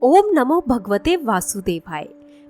ओम नमो भगवते वासुदेवाय।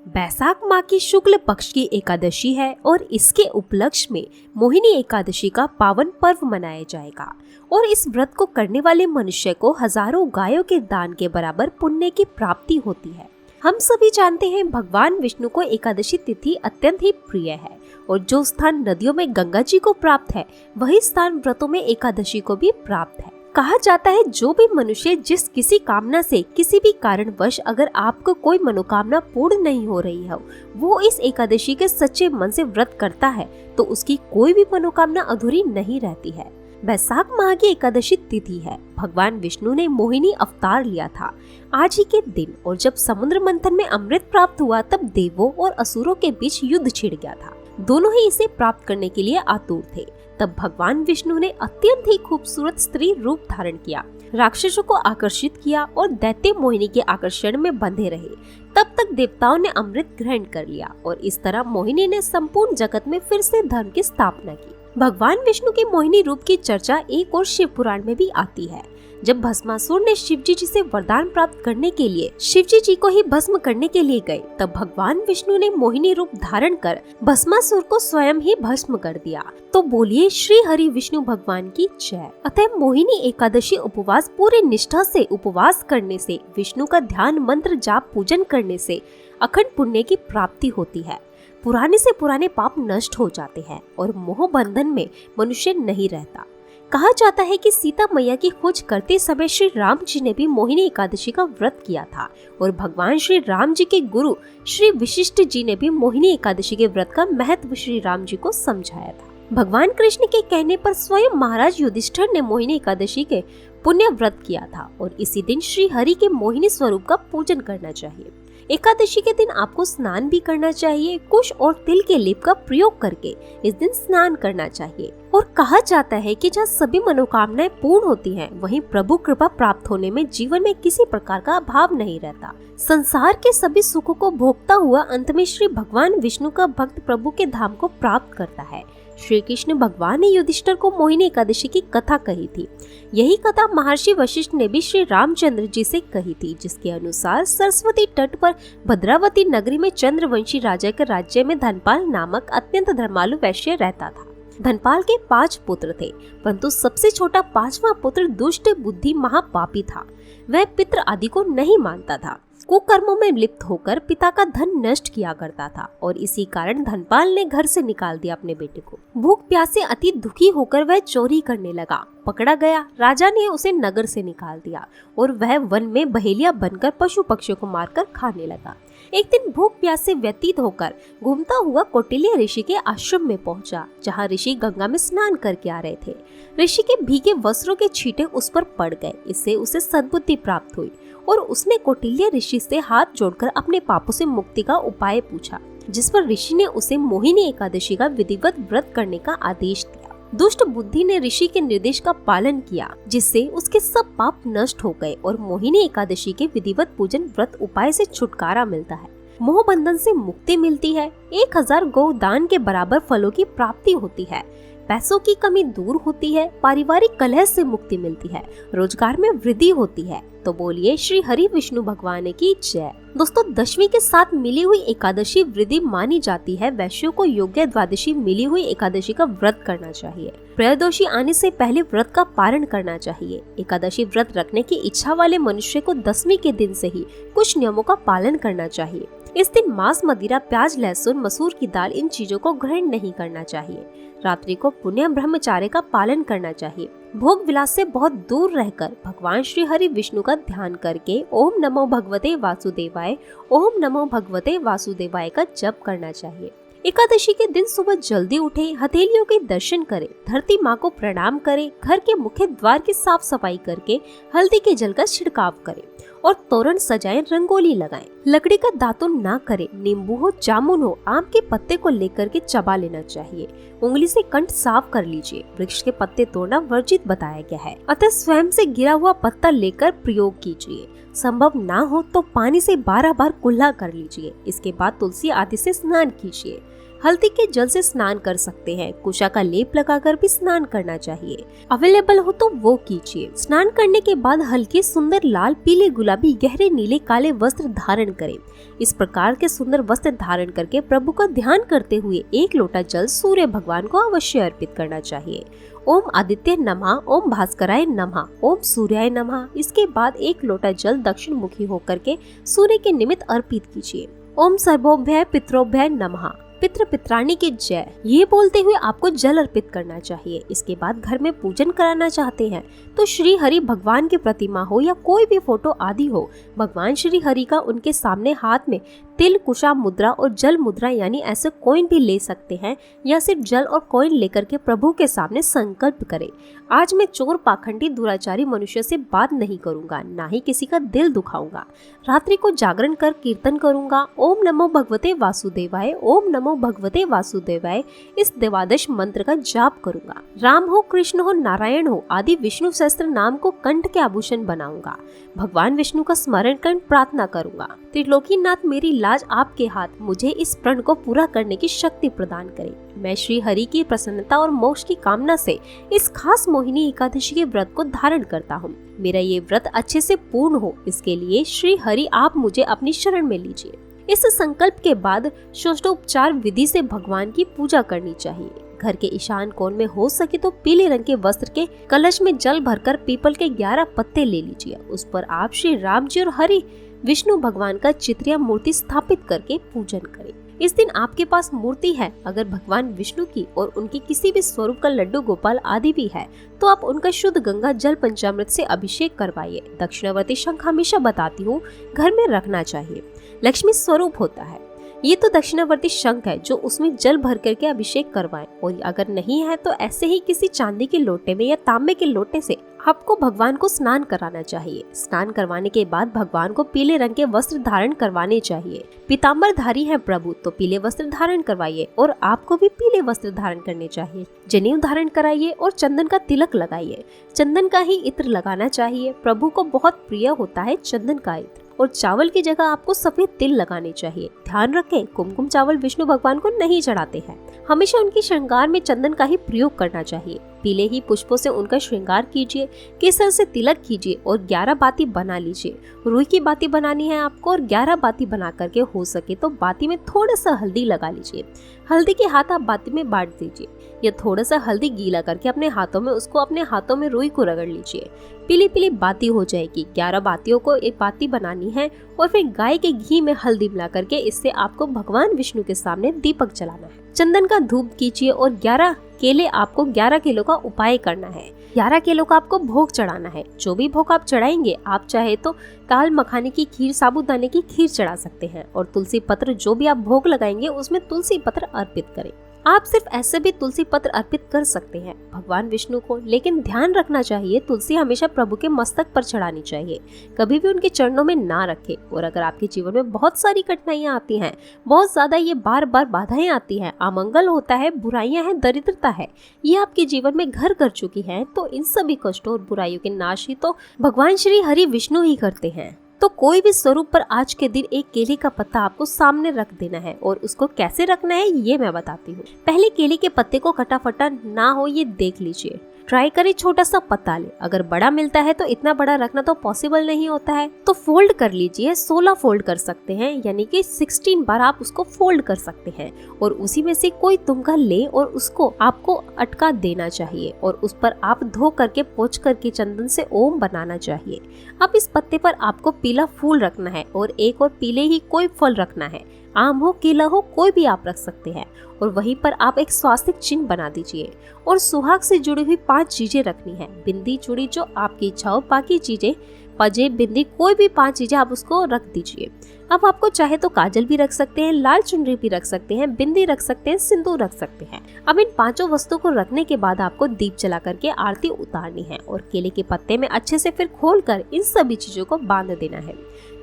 बैसाख माह की शुक्ल पक्ष की एकादशी है और इसके उपलक्ष्य में मोहिनी एकादशी का पावन पर्व मनाया जाएगा और इस व्रत को करने वाले मनुष्य को हजारों गायों के दान के बराबर पुण्य की प्राप्ति होती है। हम सभी जानते हैं भगवान विष्णु को एकादशी तिथि अत्यंत ही प्रिय है और जो स्थान नदियों में गंगा जी को प्राप्त है वही स्थान व्रतों में एकादशी को भी प्राप्त है। कहा जाता है जो भी मनुष्य जिस किसी कामना से किसी भी कारणवश अगर आपको कोई मनोकामना पूर्ण नहीं हो रही है वो इस एकादशी के सच्चे मन से व्रत करता है तो उसकी कोई भी मनोकामना अधूरी नहीं रहती है। बैसाख माह की एकादशी तिथि है। भगवान विष्णु ने मोहिनी अवतार लिया था आज ही के दिन और जब समुद्र मंथन में अमृत प्राप्त हुआ तब देवों और असुरों के बीच युद्ध छिड़ गया था। दोनों ही इसे प्राप्त करने के लिए आतुर थे। तब भगवान विष्णु ने अत्यंत ही खूबसूरत स्त्री रूप धारण किया, राक्षसों को आकर्षित किया और दैत्य मोहिनी के आकर्षण में बंधे रहे। तब तक देवताओं ने अमृत ग्रहण कर लिया और इस तरह मोहिनी ने संपूर्ण जगत में फिर से धर्म की स्थापना की। भगवान विष्णु के मोहिनी रूप की चर्चा एक और शिव पुराण में भी आती है। जब भस्मासुर ने शिवजी जी से वरदान प्राप्त करने के लिए शिवजी जी को ही भस्म करने के लिए गए तब भगवान विष्णु ने मोहिनी रूप धारण कर भस्मासुर को स्वयं ही भस्म कर दिया। तो बोलिए श्री हरि विष्णु भगवान की जय। अतः मोहिनी एकादशी उपवास पूरे निष्ठा से उपवास करने से, विष्णु का ध्यान मंत्र जाप पूजन करने से अखंड पुण्य की प्राप्ति होती है। पुराने से पुराने पाप नष्ट हो जाते हैं और मोह बंधन में मनुष्य नहीं रहता। कहा जाता है कि सीता मैया की खोज करते समय श्री राम जी ने भी मोहिनी एकादशी का व्रत किया था और भगवान श्री राम जी के गुरु श्री वशिष्ठ जी ने भी मोहिनी एकादशी के व्रत का महत्व श्री राम जी को समझाया था। भगवान कृष्ण के कहने पर स्वयं महाराज युधिष्ठिर ने मोहिनी एकादशी के पुण्य व्रत किया था और इसी दिन श्री हरि के मोहिनी स्वरूप का पूजन करना चाहिए। एकादशी के दिन आपको स्नान भी करना चाहिए। कुश और तिल के लेप का प्रयोग करके इस दिन स्नान करना चाहिए और कहा जाता है कि जहाँ सभी मनोकामनाएं पूर्ण होती हैं, वहीं प्रभु कृपा प्राप्त होने में जीवन में किसी प्रकार का अभाव नहीं रहता। संसार के सभी सुखों को भोगता हुआ अंत में श्री भगवान विष्णु का भक्त प्रभु के धाम को प्राप्त करता है। श्री कृष्ण भगवान ने युधिष्ठिर को मोहिनी एकादशी की कथा कही थी। यही कथा महर्षि वशिष्ठ ने भी श्री रामचंद्र जी से कही थी, जिसके अनुसार सरस्वती तट पर भद्रावती नगरी में चंद्रवंशी राजा के राज्य में धनपाल नामक अत्यंत धर्मालु वैश्य रहता था। धनपाल के 5 पुत्र थे, परंतु सबसे छोटा 5वां पुत्र दुष्ट बुद्धि महापापी था। वह पितृ आदि को नहीं मानता था, कुकर्मों में लिप्त होकर पिता का धन नष्ट किया करता था और इसी कारण धनपाल ने घर से निकाल दिया अपने बेटे को। भूख प्यास से अति दुखी होकर वह चोरी करने लगा, पकड़ा गया। राजा ने उसे नगर से निकाल दिया और वह वन में बहेलिया बनकर पशु पक्षियों को मारकर खाने लगा। एक दिन भूख प्यास से व्यतीत होकर घूमता हुआ कौटिल्य ऋषि के आश्रम में पहुंचा, जहां ऋषि गंगा में स्नान करके आ रहे थे। ऋषि के भीगे वस्त्रों के छींटे उस पर पड़ गए। इससे उसे सद्बुद्धि प्राप्त हुई और उसने कौटिल्य ऋषि से हाथ जोड़कर अपने पापों से मुक्ति का उपाय पूछा, जिस पर ऋषि ने उसे मोहिनी एकादशी का विधिवत व्रत करने का आदेश दिया। दुष्ट बुद्धि ने ऋषि के निर्देश का पालन किया, जिससे उसके सब पाप नष्ट हो गए और मोहिनी एकादशी के विधिवत पूजन व्रत उपाय से छुटकारा मिलता है। मोह बंधन से मुक्ति मिलती है। 1000 गौ दान के बराबर फलों की प्राप्ति होती है। पैसों की कमी दूर होती है। पारिवारिक कलह से मुक्ति मिलती है। रोजगार में वृद्धि होती है। तो बोलिए श्री हरि विष्णु भगवान की जय। दोस्तों, दशमी के साथ मिली हुई एकादशी वृद्धि मानी जाती है। वैश्यों को योग्य द्वादशी मिली हुई एकादशी का व्रत करना चाहिए। त्रयोदशी आने से पहले व्रत का पारण करना चाहिए। एकादशी व्रत रखने की इच्छा वाले मनुष्य को दशमी के दिन से ही कुछ नियमों का पालन करना चाहिए। इस दिन मांस, मदिरा, प्याज, लहसुन, मसूर की दाल, इन चीजों को ग्रहण नहीं करना चाहिए। रात्रि को पुण्य ब्रह्मचार्य का पालन करना चाहिए। भोग विलास से बहुत दूर रहकर भगवान श्री हरि विष्णु का ध्यान करके ओम नमो भगवते वासुदेवाय, ओम नमो भगवते वासुदेवाय का जप करना चाहिए। एकादशी के दिन सुबह जल्दी उठे, हथेलियों के दर्शन करें, धरती माँ को प्रणाम करें, घर के मुख्य द्वार की साफ सफाई करके हल्दी के जल का छिड़काव करें और तोरण सजाएं, रंगोली लगाएं। लकड़ी का दातुन ना करें। नींबू हो, जामुन हो, आम के पत्ते को लेकर के चबा लेना चाहिए। उंगली से कंठ साफ कर लीजिए। वृक्ष के पत्ते तोड़ना वर्जित बताया गया है, अतः स्वयं से गिरा हुआ पत्ता लेकर प्रयोग कीजिए। संभव ना हो तो पानी से 12 बार कुल्ला कर लीजिए। इसके बाद तुलसी आदि से स्नान कीजिए। हल्दी के जल से स्नान कर सकते हैं। कुशा का लेप लगाकर भी स्नान करना चाहिए। अवेलेबल हो तो वो कीजिए। स्नान करने के बाद हल्के सुंदर लाल, पीले, गुलाबी, गहरे नीले, काले वस्त्र धारण करें। इस प्रकार के सुंदर वस्त्र धारण करके प्रभु का ध्यान करते हुए 1 लोटा जल सूर्य भगवान को अवश्य अर्पित करना चाहिए। ओम आदित्य नमः, ओम भास्कराय नमः, ओम सूर्याय नमः। इसके बाद 1 लोटा जल दक्षिण मुखी होकर के सूर्य के निमित्त अर्पित कीजिए। ओम सर्वोभ्य पितरोभ्य नमः, पितृ पित्राणी की जय, ये बोलते हुए आपको जल अर्पित करना चाहिए। इसके बाद घर में पूजन कराना चाहते हैं तो श्री हरि भगवान की प्रतिमा हो या कोई भी फोटो आदि हो, भगवान श्री हरि का उनके सामने हाथ में तिल, कुशा मुद्रा और जल मुद्रा यानी ऐसे कॉइन भी ले सकते हैं, या सिर्फ जल और कॉइन लेकर के प्रभु के सामने संकल्प करें, आज मैं चोर, पाखंडी, दुराचारी मनुष्य से बात नहीं करूंगा, ना ही किसी का दिल दुखाऊंगा। रात्रि को जागरण कर कीर्तन करूंगा। ओम नमो भगवते वासुदेवाय, ओम नमो भगवते वासुदेवाय, इस देवादश मंत्र का जाप करूंगा। राम हो, कृष्ण हो, नारायण हो आदि विष्णु सहस्त्र नाम को कंठ के आभूषण बनाऊंगा। भगवान विष्णु का स्मरण कर प्रार्थना करूंगा। त्रिलोकीनाथ मेरी लाज आपके हाथ, मुझे इस प्रण को पूरा करने की शक्ति प्रदान करें। मैं श्री हरि की प्रसन्नता और मोक्ष की कामना से इस खास मोहिनी एकादशी के व्रत को धारण करता हूँ। मेरा ये व्रत अच्छे से पूर्ण हो, इसके लिए श्री हरि आप मुझे अपनी शरण में लीजिए। इस संकल्प के बाद षोडशोपचार विधि से भगवान की पूजा करनी चाहिए। घर के ईशान कोण में हो सके तो पीले रंग के वस्त्र के कलश में जल भरकर पीपल के 11 पत्ते ले लीजिए। उस पर आप श्री राम जी और हरि विष्णु भगवान का चित्र या मूर्ति स्थापित करके पूजन करें। इस दिन आपके पास मूर्ति है, अगर भगवान विष्णु की और उनके किसी भी स्वरूप का लड्डू गोपाल आदि भी है तो आप उनका शुद्ध गंगा जल पंचामृत से अभिषेक करवाइए। दक्षिणावर्ती शंख हमेशा बताती हूँ घर में रखना चाहिए, लक्ष्मी स्वरूप होता है। ये तो दक्षिणावर्ती शंख है जो उसमें जल भर करके अभिषेक करवाएं, और अगर नहीं है तो ऐसे ही किसी चांदी के लोटे में या तांबे के लोटे से आपको भगवान को स्नान कराना चाहिए। स्नान करवाने के बाद भगवान को पीले रंग के वस्त्र धारण करवाने चाहिए। पीताम्बर धारी है प्रभु तो पीले वस्त्र धारण करवाइए, और आपको भी पीले वस्त्र धारण करने चाहिए। जनेऊ धारण कराइए और चंदन का तिलक लगाइए। चंदन का ही इत्र लगाना चाहिए, प्रभु को बहुत प्रिय होता है चंदन का इत्र। और चावल की जगह आपको सफेद तिल लगाने चाहिए। ध्यान रखें, कुमकुम चावल विष्णु भगवान को नहीं चढ़ाते हैं। हमेशा उनकी श्रृंगार में चंदन का ही प्रयोग करना चाहिए। पीले ही पुष्पों से उनका श्रृंगार कीजिए, केसर से तिलक कीजिए और 11 बाती बना लीजिए। रुई की बाती बनानी है आपको, और 11 बाती बना करके हो सके तो बाती में थोड़ा सा हल्दी लगा लीजिए। हल्दी के हाथ आप बाती में बांट दीजिए, या थोड़ा सा हल्दी गीला करके अपने हाथों में उसको अपने हाथों में रुई को रगड़ लीजिए। पीली पीली बाती हो जाएगी। 11 बातियों को एक बाती बनानी है और फिर गाय के घी में हल्दी मिला करके इससे आपको भगवान विष्णु के सामने दीपक जलाना है। चंदन का धूप कीजिए और 11 केले आपको 11 किलो का उपाय करना है। 11 किलो का आपको भोग चढ़ाना है। जो भी भोग आप चढ़ाएंगे, आप चाहे तो दाल मखाने की खीर, साबूदाने की खीर चढ़ा सकते हैं, और तुलसी पत्र जो भी आप भोग लगाएंगे उसमें तुलसी पत्र अर्पित करें। आप सिर्फ ऐसे भी तुलसी पत्र अर्पित कर सकते हैं भगवान विष्णु को, लेकिन ध्यान रखना चाहिए तुलसी हमेशा प्रभु के मस्तक पर चढ़ानी चाहिए, कभी भी उनके चरणों में ना रखें। और अगर आपके जीवन में बहुत सारी कठिनाइयां आती हैं, बहुत ज्यादा ये बार बार बाधाएं आती हैं, अमंगल होता है, बुराइयां हैं, दरिद्रता है, ये आपके जीवन में घर कर चुकी है, तो इन सभी कष्टों और बुराइयों के नाश ही तो भगवान श्री हरि विष्णु ही करते हैं। तो कोई भी स्वरूप पर आज के दिन एक केले का पत्ता आपको सामने रख देना है, और उसको कैसे रखना है ये मैं बताती हूँ। पहले केले के पत्ते को कटा-फटा ना हो ये देख लीजिए। ट्राई करें छोटा सा पत्ता ले, अगर बड़ा मिलता है तो इतना बड़ा रखना तो पॉसिबल नहीं होता है, तो फोल्ड कर लीजिए। 16 फोल्ड कर सकते हैं, यानी कि 16 बार आप उसको फोल्ड कर सकते हैं, और उसी में से कोई तुमका ले और उसको आपको अटका देना चाहिए, और उस पर आप धो करके पोंछ करके चंदन से ओम बनाना चाहिए। अब इस पत्ते पर आपको पीला फूल रखना है और एक और पीले ही कोई फल रखना है। आम हो, केला हो, कोई भी आप रख सकते हैं, और वहीं पर आप एक स्वास्तिक चिन्ह बना दीजिए। और सुहाग से जुड़ी हुई 5 चीजें रखनी है। बिंदी, चूड़ी, जो आपकी इच्छा हो, बाकी चीजें, पंजेब, बिंदी, कोई भी 5 चीजें आप उसको रख दीजिए। अब आपको चाहे तो काजल भी रख सकते हैं, लाल चुनरी भी रख सकते हैं, बिंदी रख सकते हैं, सिंदूर रख सकते हैं। अब इन 5 वस्तुओं को रखने के बाद आपको दीप जला करके आरती उतारनी है, और केले के पत्ते में अच्छे से फिर खोलकर इन सभी चीजों को बांध देना है।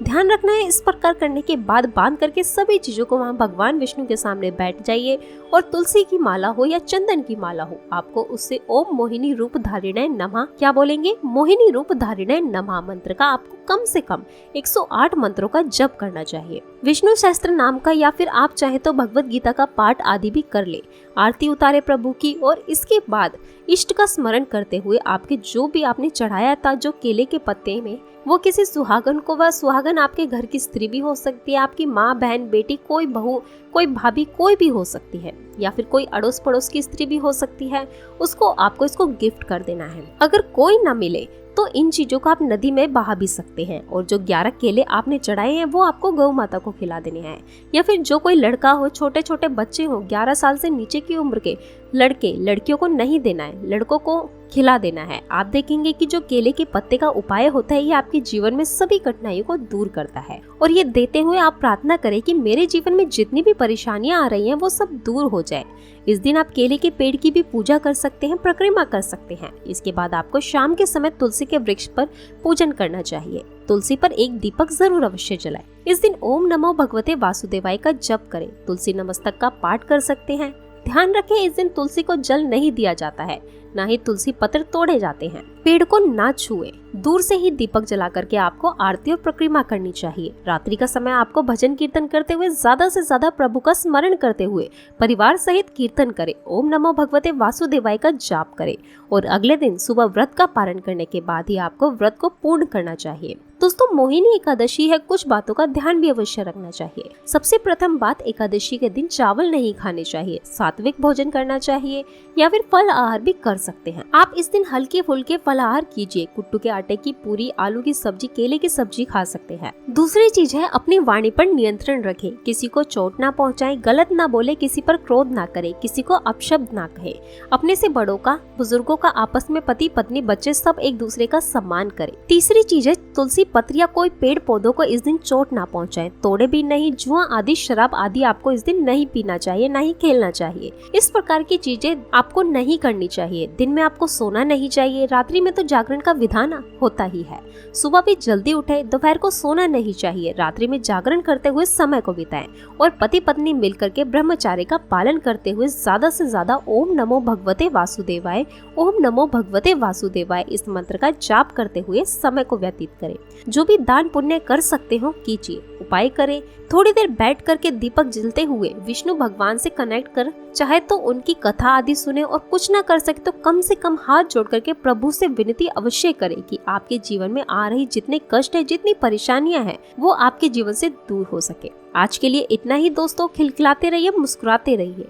ध्यान रखना है, इस प्रकार करने के बाद बांध करके सभी चीजों को वहाँ भगवान विष्णु के सामने बैठ जाइए, और तुलसी की माला हो या चंदन की माला हो, आपको उससे ओम मोहिनी रूप धारिणे नमः, क्या बोलेंगे, मोहिनी रूप धारिणे नमः मंत्र मंत्र का आपको कम से कम 108 मंत्रों का जप करना चाहिए। विष्णु सहस्त्र नाम का या फिर आप चाहे तो भगवत गीता का पाठ आदि भी कर ले। आरती उतारे प्रभु की और इसके बाद इष्ट का स्मरण करते हुए आपके जो भी आपने चढ़ाया था जो केले के पत्ते में, वो किसी सुहागन को, वह सुहागन आपके घर की स्त्री भी हो सकती है, आपकी माँ, बहन, बेटी, कोई बहू, कोई भाभी, कोई भी हो सकती है, या फिर कोई अड़ोस पड़ोस की स्त्री भी हो सकती है, उसको आपको इसको गिफ्ट कर देना है। अगर कोई ना मिले तो इन चीजों को आप नदी में बहा भी सकते हैं और जो 11 केले आपने चढ़ाए हैं वो आपको गौ माता को खिला देने हैं। या फिर जो कोई लड़का हो, छोटे छोटे बच्चे हो, 11 साल से नीचे की उम्र के लड़के लड़कियों को नहीं देना है, लड़कों को खिला देना है। आप देखेंगे कि जो केले के पत्ते का उपाय होता है ये आपके जीवन में सभी कठिनाइयों को दूर करता है। और ये देते हुए आप प्रार्थना करें कि मेरे जीवन में जितनी भी परेशानियां आ रही हैं वो सब दूर हो जाए। इस दिन आप केले के पेड़ की भी पूजा कर सकते हैं, परिक्रमा कर सकते हैं। इसके बाद आपको शाम के समय तुलसी के वृक्ष पर पूजन करना चाहिए। तुलसी पर एक दीपक जरूर अवश्य जलाएं। इस दिन ओम नमो भगवते वासुदेवाय का जप करें। तुलसी नमस्तक का पाठ कर सकते हैं। ध्यान रखें, इस दिन तुलसी को जल नहीं दिया जाता है, ना ही तुलसी पत्र तोड़े जाते हैं। पेड़ को ना छुए, दूर से ही दीपक जला करके आपको आरती और परिक्रमा करनी चाहिए। रात्रि का समय आपको भजन कीर्तन करते हुए ज्यादा से ज्यादा प्रभु का स्मरण करते हुए परिवार सहित कीर्तन करें, ओम नमो भगवते वासुदेवाय का जाप करें और अगले दिन सुबह व्रत का पारण करने के बाद ही आपको व्रत को पूर्ण करना चाहिए। दोस्तों, मोहिनी एकादशी है, कुछ बातों का ध्यान भी अवश्य रखना चाहिए। सबसे प्रथम बात, एकादशी के दिन चावल नहीं खाने चाहिए, सात्विक भोजन करना चाहिए या फिर फल आहार भी कर सकते हैं। आप इस दिन हल्के फुल्के फल आहार कीजिए। कुट्टू के आटे की पूरी, आलू की सब्जी, केले की सब्जी खा सकते हैं। दूसरी चीज है, अपनी वाणी पर नियंत्रण रखें। किसी को चोट ना पहुंचाए, गलत ना बोले, किसी पर क्रोध ना करे, किसी को अपशब्द ना कहे। अपने से बड़ों का, बुजुर्गों का, आपस में पति पत्नी बच्चे सब एक दूसरे का सम्मान करें। तीसरी चीज है, तुलसी पत्र या कोई पेड़ पौधों को इस दिन चोट ना पहुंचाए, तोड़े भी नहीं। जुआ आदि, शराब आदि आपको इस दिन नहीं पीना चाहिए, ना ही खेलना चाहिए। इस प्रकार की चीजें आपको नहीं करनी चाहिए। दिन में आपको सोना नहीं चाहिए। रात्रि में तो जागरण का विधान होता ही है। सुबह भी जल्दी उठे। दोपहर को सोना नहीं चाहिए। रात्रि में जागरण करते हुए समय को बिताएं और पति पत्नी मिलकर के ब्रह्मचार्य का पालन करते हुए ज्यादा से ज्यादा ओम नमो भगवते वासुदेवाय, ओम नमो भगवते वासुदेवाय इस मंत्र का जाप करते हुए समय को व्यतीत करें। जो भी दान पुण्य कर सकते हो कीजिए, उपाय करें। थोड़ी देर बैठ करके दीपक जलते हुए विष्णु भगवान से कनेक्ट कर, चाहे तो उनकी कथा आदि सुने और कुछ ना कर सके तो कम से कम हाथ जोड़ करके प्रभु से विनती अवश्य करें कि आपके जीवन में आ रही जितने कष्ट है, जितनी परेशानियां हैं, वो आपके जीवन से दूर हो सके। आज के लिए इतना ही दोस्तों। खिलखिलाते रहिए, मुस्कुराते रहिए।